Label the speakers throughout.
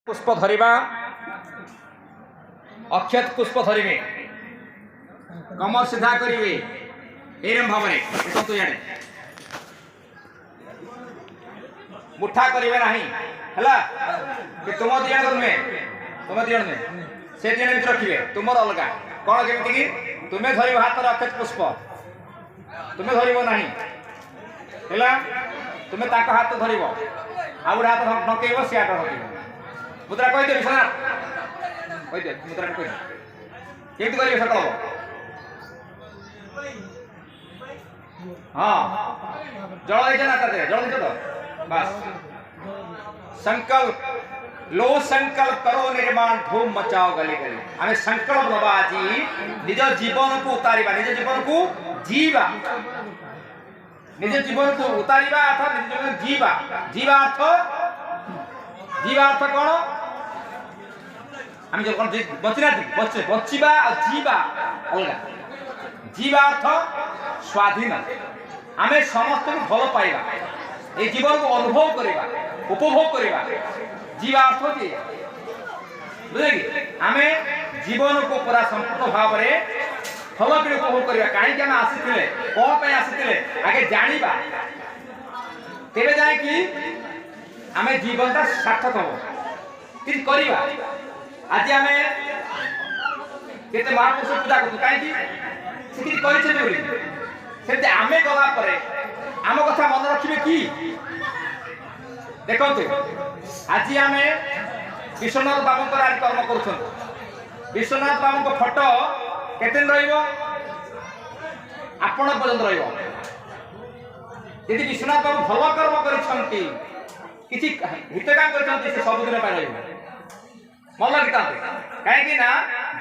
Speaker 1: पुष्प धरिबा अक्षत पुष्प धरिबे कमर सीधा करिवे एरम भावरे देखंतु याडे मुठा करिवे नाही हला कि तुम दियण में से दियण में रखिवे तुमर अलगा कोन केमिति कि तुमे धरिबो हाथ अक्षत पुष्प तुमे धरिबो नाही हला तुमे ताका हाथ धरिबो आ गुडा हाथ नकेइबो से हाथ नकेइबो मुद्रा कहि दे विश्वनाथ कहि दे मुद्रा कहि दे केमिति करिवे सकल हां जल दे ना ताते जल दे तो बस संकल्प लो संकल्प करो निर्माण धूम मचाओ गली गली हमें संकल्प बाबा जी निज जीवन को उतारिबा निज जीवन को जीवा निज जीवन को उतारिबा अर्थात निज जीवन जीवा जीवा अर्थ कौन हम जो बचना बचिबा और जीवा अलग जीवा अर्थ स्वाधीन आमे समस्त को भल पाइबा ए जीवन को अनुभव करिबा उपभोग करिबा जीवा अर्थ की बुझे कि आमे जीवन को पूरा संपूर्ण भाव रे फल भी उपभोग करिबा काहे कि हम आसीथिले कोन पे आसीथिले आगे जानिबा तेबे जाय कि आमे जीवन का सार्थक हो कि करिबा आज आमे केते महापुरुष पूजा करु काहे कि से कि करि छै बोली सेते आमे गला परे आम कथा मन रखिबे कि देखंतु आज आमे विश्वनाथ बाबू को आज कर्म करूछन विश्वनाथ बाबू को फोटो केते दिन रहिबो आपण पर्यंत रहिबो यदि विश्वनाथ बाबू भल कर्म करिसंती किछि हित काम करिसंती से सब दिन पाइ रहिबो मन लगता काहे कि ना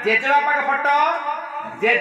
Speaker 1: जेजे बापा का फोटो जे